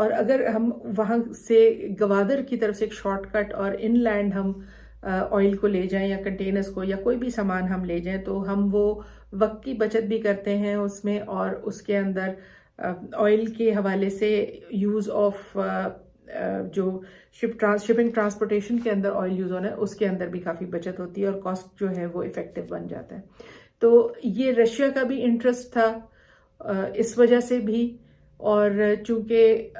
اور اگر ہم وہاں سے گوادر کی طرف سے ایک شارٹ کٹ اور ان لینڈ ہم آئل کو لے جائیں یا کنٹینرز کو یا کوئی بھی سامان ہم لے جائیں تو ہم وہ وقت کی بچت بھی کرتے ہیں اس میں، اور اس کے اندر آئل کے حوالے سے یوز آف جو شپنگ ٹرانسپورٹیشن کے اندر آئل یوز ہونا ہے اس کے اندر بھی کافی بچت ہوتی ہے اور کاسٹ جو ہے وہ افیکٹو بن جاتا ہے. تو یہ رشیا کا بھی انٹرسٹ تھا اس وجہ سے بھی، اور چونکہ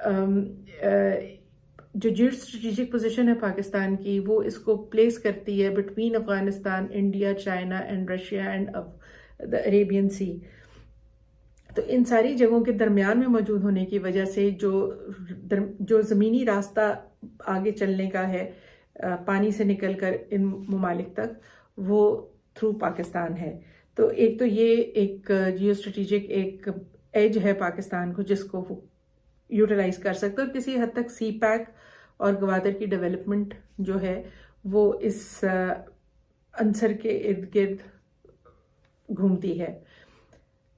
جو جیو اسٹریٹجک پوزیشن ہے پاکستان کی وہ اس کو پلیس کرتی ہے between Afghanistan, India, China and Russia and the Arabian sea. تو ان ساری جگہوں کے درمیان میں موجود ہونے کی وجہ سے جو زمینی راستہ آگے چلنے کا ہے پانی سے نکل کر ان ممالک تک، وہ تھرو پاکستان ہے. تو ایک تو یہ ایک جیو اسٹریٹجک ایک ایج ہے پاکستان کو جس کو وہ یوٹیلائز کر سکتے، اور کسی حد تک سی پیک اور گوادر کی ڈیولپمنٹ جو ہے وہ اس عنصر کے ارد گرد گھومتی ہے.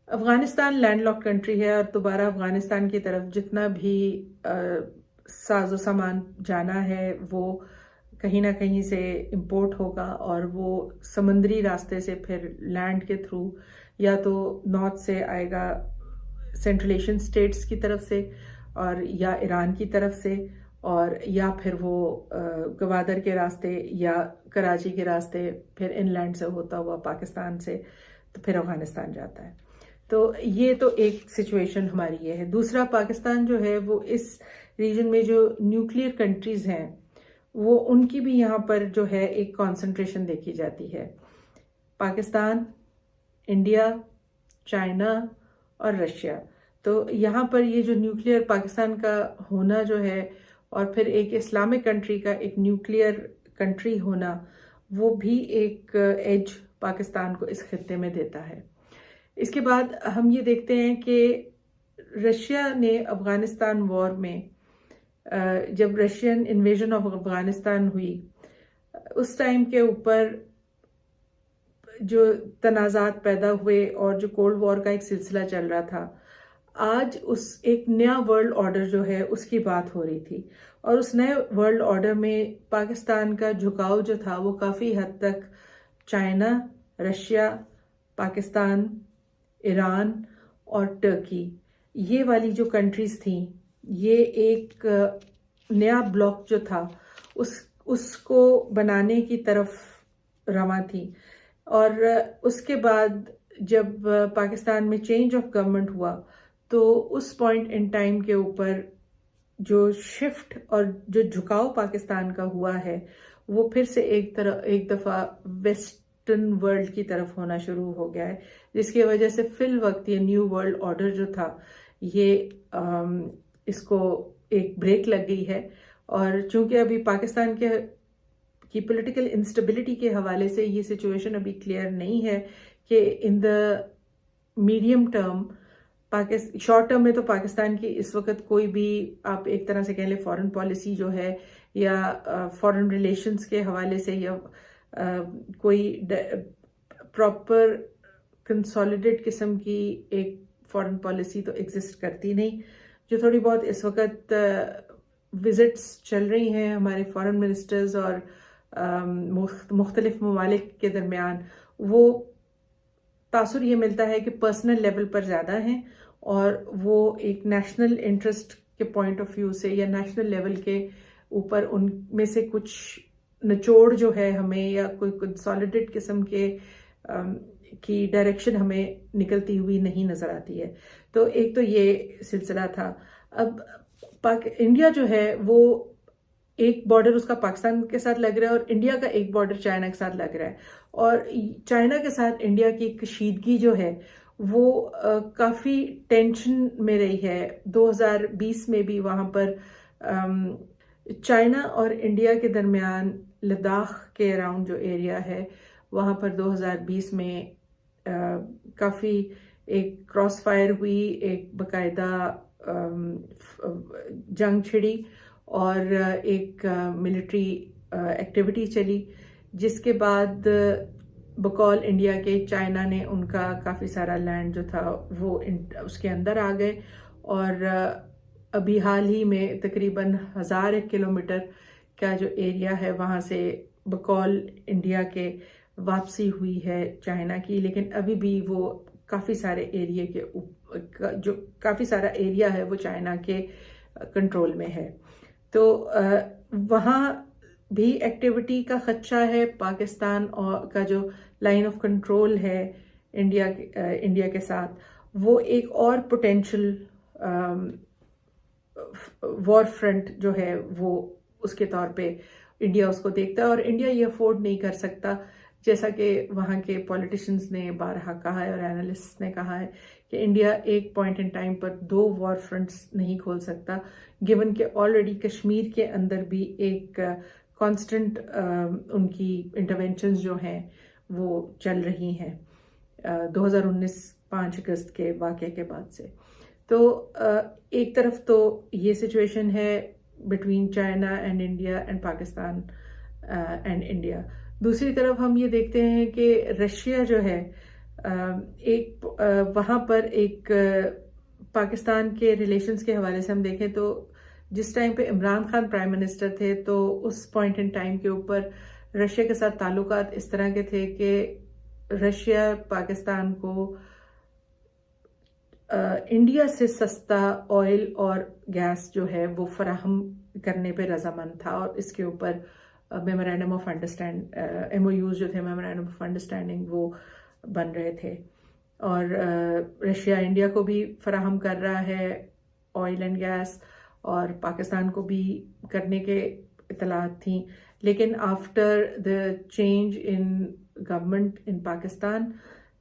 افغانستان لینڈ لاک کنٹری ہے، اور دوبارہ افغانستان کی طرف جتنا بھی ساز و سامان جانا ہے وہ کہیں نہ کہیں سے امپورٹ ہوگا، اور وہ سمندری راستے سے پھر لینڈ کے تھرو یا تو نارتھ سے آئے گا سینٹرل ایشین اسٹیٹس کی طرف سے، اور یا ایران کی طرف سے، اور یا پھر وہ گوادر کے راستے یا کراچی کے راستے پھر ان لینڈ سے ہوتا ہوا پاکستان سے تو پھر افغانستان جاتا ہے. تو یہ تو ایک سچویشن ہماری یہ ہے. دوسرا، پاکستان جو ہے وہ اس ریجن میں جو نیوکلیئر کنٹریز ہیں وہ ان کی بھی یہاں پر جو ہے ایک کانسنٹریشن دیکھی جاتی ہے. پاکستان، انڈیا، چائنا اور رشیا. تو یہاں پر یہ جو نیوکلیئر پاکستان کا ہونا جو ہے، اور پھر ایک اسلامک کنٹری کا ایک نیوکلیئر کنٹری ہونا، وہ بھی ایک ایج پاکستان کو اس خطے میں دیتا ہے. اس کے بعد ہم یہ دیکھتے ہیں کہ رشیا نے افغانستان وار میں جب رشین انویژن آف افغانستان ہوئی اس ٹائم کے اوپر جو تنازعات پیدا ہوئے اور جو کولڈ وار کا ایک سلسلہ چل رہا تھا، آج اس ایک نیا ورلڈ آرڈر جو ہے اس کی بات ہو رہی تھی. اور اس نئے ورلڈ آرڈر میں پاکستان کا جھکاؤ جو تھا وہ کافی حد تک چائنا، رشیا، پاکستان، ایران اور ٹرکی، یہ والی جو کنٹریز تھیں، یہ ایک نیا بلاک جو تھا اس کو بنانے کی طرف رواں تھی. اور اس کے بعد جب پاکستان میں چینج آف گورنمنٹ ہوا تو اس پوائنٹ ان ٹائم کے اوپر جو شفٹ اور جو جھکاؤ پاکستان کا ہوا ہے وہ پھر سے ایک دفعہ ویسٹرن ورلڈ کی طرف ہونا شروع ہو گیا ہے، جس کی وجہ سے فی الوقت یہ نیو ورلڈ آرڈر جو تھا یہ اس کو ایک بریک لگ گئی ہے. اور چونکہ ابھی پاکستان کی پولیٹیکل انسٹیبلٹی کے حوالے سے یہ سچویشن ابھی کلیئر نہیں ہے کہ in the medium term short term میں تو پاکستان کی اس وقت کوئی بھی آپ ایک طرح سے کہہ لیں فارن پالیسی جو ہے یا فارن ریلیشنز کے حوالے سے یا کوئی پراپر کنسالیڈیٹ قسم کی ایک فارن پالیسی تو ایگزسٹ کرتی نہیں. جو تھوڑی بہت اس وقت وزٹس چل رہی ہیں ہمارے فارن منسٹرز اور مختلف ممالک کے درمیان، وہ تاثر یہ ملتا ہے کہ پرسنل لیول پر زیادہ ہیں، اور وہ ایک نیشنل انٹرسٹ کے پوائنٹ آف ویو سے یا نیشنل لیول کے اوپر ان میں سے کچھ نچوڑ جو ہے ہمیں یا کوئی کنسالیڈیٹ قسم کی ڈائریکشن ہمیں نکلتی ہوئی نہیں نظر آتی ہے. تو ایک تو یہ سلسلہ تھا. اب انڈیا جو ہے وہ ایک بارڈر اس کا پاکستان کے ساتھ لگ رہا ہے، اور انڈیا کا ایک بارڈر چائنا کے ساتھ لگ رہا ہے. اور چائنا کے ساتھ انڈیا کی کشیدگی جو ہے وہ کافی ٹینشن میں رہی ہے. 2020 میں بھی وہاں پر چائنا اور انڈیا کے درمیان لداخ کے اراؤنڈ جو ایریا ہے وہاں پر 2020 میں کافی ایک کراس فائر ہوئی، ایک باقاعدہ جنگ چھڑی اور ایک ملٹری ایکٹیویٹی چلی، جس کے بعد بقول انڈیا کے چائنا نے ان کا کافی سارا لینڈ جو تھا وہ اس کے اندر آ گئے، اور ابھی حال ہی میں تقریباً 1000 کلومیٹر کا جو ایریا ہے وہاں سے بقول انڈیا کے واپسی ہوئی ہے چائنا کی، لیکن ابھی بھی وہ کافی سارے ایریا کے جو کافی سارا ایریا ہے وہ چائنا کے کنٹرول میں ہے. تو وہاں بھی ایکٹیویٹی کا خدشہ ہے. پاکستان کا جو لائن آف کنٹرول ہے انڈیا کے ساتھ، وہ ایک اور پوٹینشل وار فرنٹ جو ہے وہ اس کے طور پہ انڈیا اس کو دیکھتا ہے، اور انڈیا یہ افورڈ نہیں کر سکتا، جیسا کہ وہاں کے پولیٹیشنز نے بارہا کہا ہے اور اینالسٹ نے کہا ہے کہ انڈیا ایک پوائنٹ ان ٹائم پر 2 وار فرنٹس نہیں کھول سکتا، گیون کہ آلریڈی کشمیر کے اندر بھی ایک کانسٹنٹ ان کی انٹرونشنز جو ہیں وہ چل رہی ہیں 2019 5 اگست کے واقعے کے بعد سے. تو ایک طرف تو یہ سچویشن ہے between China and India and Pakistan and India. دوسری طرف ہم یہ دیکھتے ہیں کہ رشیا جو ہے ایک وہاں پر ایک پاکستان کے ریلیشنز کے حوالے سے ہم دیکھیں تو جس ٹائم پہ عمران خان پرائم منسٹر تھے تو اس پوائنٹ ان ٹائم کے اوپر رشیا کے ساتھ تعلقات اس طرح کے تھے کہ رشیا پاکستان کو انڈیا سے سستا آئل اور گیس جو ہے وہ فراہم کرنے پہ رضامند تھا، اور اس کے اوپر میمورینڈم آف انڈرسٹینڈ MOUs جو تھے میمورینڈم آف انڈرسٹینڈنگ وہ بن رہے تھے. اور رشیا انڈیا کو بھی فراہم کر رہا ہے آئل اینڈ گیس، اور پاکستان کو بھی کرنے کے اطلاعات تھیں. لیکن after the change in government in Pakistan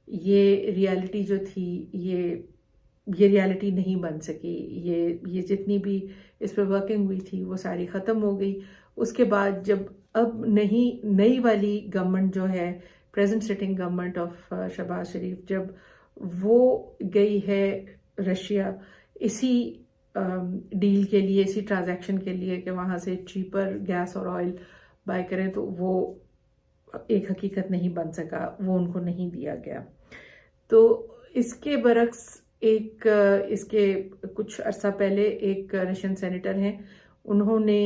یہ ریالٹی جو تھی یہ ریالٹی نہیں بن سکی. یہ جتنی بھی اس پہ ورکنگ ہوئی تھی وہ ساری ختم ہو گئی. اس کے بعد جب اب نئی والی گورنمنٹ جو ہے present sitting government of Shehbaz Sharif, جب وہ گئی ہے رشیا اسی ڈیل کے لیے، اسی ٹرانزیکشن کے لیے کہ وہاں سے چیپر گیس اور آئل بائی کریں، تو وہ ایک حقیقت نہیں بن سکا، وہ ان کو نہیں دیا گیا. تو اس کے برعکس اس کے کچھ عرصہ پہلے ایک رشین سینیٹر ہیں، انہوں نے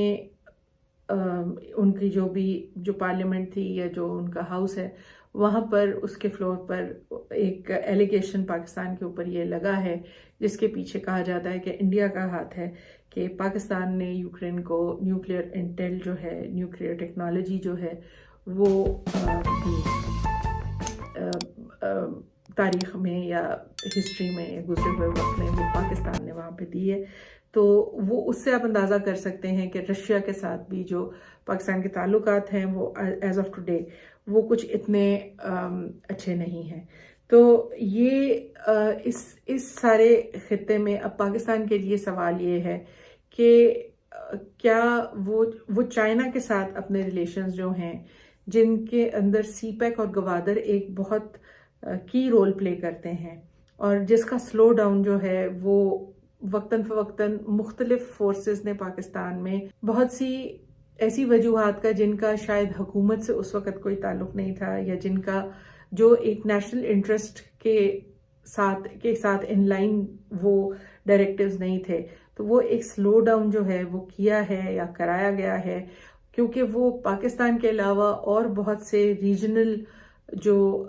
ان کی جو پارلیمنٹ تھی یا جو ان کا ہاؤس ہے وہاں پر اس کے فلور پر ایک ایلیگیشن پاکستان کے اوپر یہ لگا ہے، جس کے پیچھے کہا جاتا ہے کہ انڈیا کا ہاتھ ہے، کہ پاکستان نے یوکرین کو نیوکلیئر انٹیل جو ہے، نیوکلیئر ٹیکنالوجی جو ہے وہ تاریخ میں یا ہسٹری میں گزرے ہوئے وقت میں وہ پاکستان نے وہاں پہ دی ہے. تو وہ اس سے آپ اندازہ کر سکتے ہیں کہ رشیا کے ساتھ بھی جو پاکستان کے تعلقات ہیں وہ ایز آف ٹوڈے وہ کچھ اتنے اچھے نہیں ہیں. تو یہ اس سارے خطے میں اب پاکستان کے لیے سوال یہ ہے کہ کیا وہ چائنا کے ساتھ اپنے ریلیشنز جو ہیں، جن کے اندر سی پیک اور گوادر ایک بہت کی رول پلے کرتے ہیں، اور جس کا سلو ڈاؤن جو ہے وہ وقتاً فوقتاً مختلف فورسز نے پاکستان میں بہت سی ایسی وجوہات کا جن کا شاید حکومت سے اس وقت کوئی تعلق نہیں تھا، یا جن کا جو ایک نیشنل انٹرسٹ کے ساتھ ان لائن وہ ڈائریکٹیوز نہیں تھے، تو وہ ایک سلو ڈاؤن جو ہے وہ کیا ہے یا کرایا گیا ہے، کیونکہ وہ پاکستان کے علاوہ اور بہت سے ریجنل جو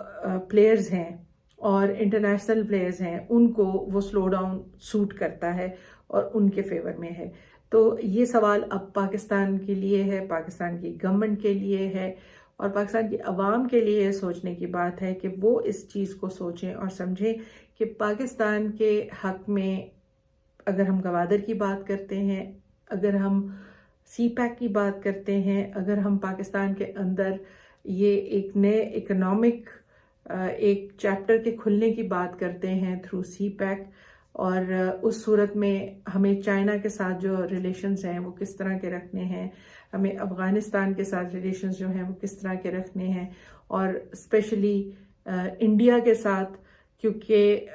پلیئرز ہیں اور انٹرنیشنل پلیئرز ہیں ان کو وہ سلو ڈاؤن سوٹ کرتا ہے اور ان کے فیور میں ہے. تو یہ سوال اب پاکستان کے لیے ہے، پاکستان کی گورنمنٹ کے لیے ہے، اور پاکستان کی عوام کے لیے سوچنے کی بات ہے کہ وہ اس چیز کو سوچیں اور سمجھیں کہ پاکستان کے حق میں اگر ہم گوادر کی بات کرتے ہیں، اگر ہم سی پیک کی بات کرتے ہیں، اگر ہم پاکستان کے اندر یہ ایک نئے اکنامک ایک چیپٹر کے کھلنے کی بات کرتے ہیں تھرو سی پیک، اور اس صورت میں ہمیں چائنا کے ساتھ جو ریلیشنز ہیں وہ کس طرح کے رکھنے ہیں، ہمیں افغانستان کے ساتھ ریلیشنز جو ہیں وہ کس طرح کے رکھنے ہیں، اور اسپیشلی انڈیا کے ساتھ، کیونکہ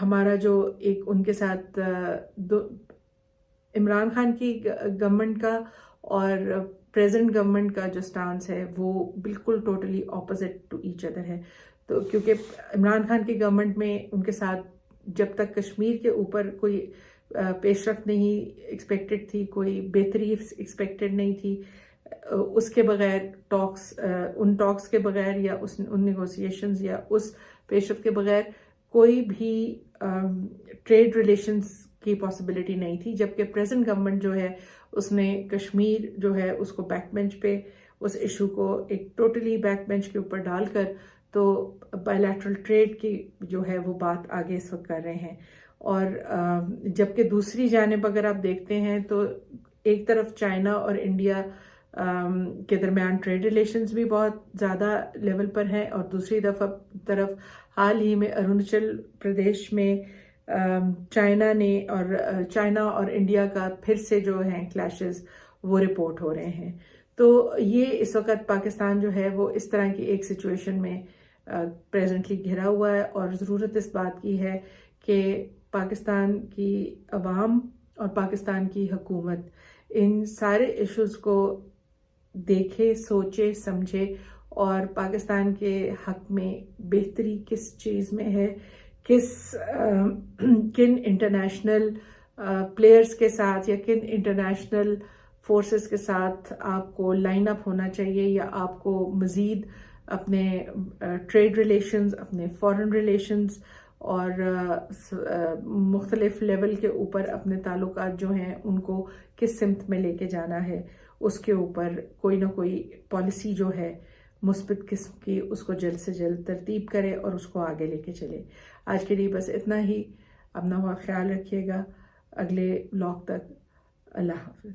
ہمارا جو ایک ان کے ساتھ عمران خان کی گورنمنٹ کا اور پریزنٹ گورنمنٹ کا جو سٹانس ہے وہ بالکل totally opposite to each other ہے. تو کیونکہ عمران خان کی گورنمنٹ میں ان کے ساتھ جب تک کشمیر کے اوپر کوئی پیش رفت نہیں ایکسپیکٹڈ تھی، کوئی بہتری ایکسپیکٹڈ نہیں تھی. اس کے بغیر ان ٹاکس کے بغیر یا ان نیگوسیشنز یا اس پیش رفت کے بغیر کوئی بھی ٹریڈ ریلیشنز کی پاسبلٹی نہیں تھی. جبکہ پریزنٹ گورنمنٹ جو ہے اس نے کشمیر جو ہے اس کو بیک بینچ پہ، اس ایشو کو ایک ٹوٹلی بیک بینچ کے اوپر ڈال کر تو بائیلیٹرل ٹریڈ کی جو ہے وہ بات آگے اس وقت کر رہے ہیں. اور جبکہ دوسری جانب اگر آپ دیکھتے ہیں تو ایک طرف چائنا اور انڈیا کے درمیان ٹریڈ ریلیشنز بھی بہت زیادہ لیول پر ہیں، اور دوسری طرف حال ہی میں اروناچل پردیش میں چائنا اور انڈیا کا پھر سے جو ہیں کلیشز وہ رپورٹ ہو رہے ہیں. تو یہ اس وقت پاکستان جو ہے وہ اس طرح کی ایک سچویشن میں پریزنٹلی گھرا ہوا ہے، اور ضرورت اس بات کی ہے کہ پاکستان کی عوام اور پاکستان کی حکومت ان سارے ایشوز کو دیکھے، سوچے، سمجھے، اور پاکستان کے حق میں بہتری کس چیز میں ہے، کن انٹرنیشنل پلیئرز کے ساتھ یا کن انٹرنیشنل فورسز کے ساتھ آپ کو لائن اپ ہونا چاہیے، یا آپ کو مزید اپنے ٹریڈ ریلیشنز، اپنے فورن ریلیشنز اور مختلف لیول کے اوپر اپنے تعلقات جو ہیں ان کو کس سمت میں لے کے جانا ہے، اس کے اوپر کوئی نہ کوئی پالیسی جو ہے مثبت قسم کی اس کو جلد سے جلد ترتیب کرے اور اس کو آگے لے کے چلے. آج کے لیے بس اتنا ہی. اپنا خیال رکھیے گا. اگلے بلاگ تک اللہ حافظ.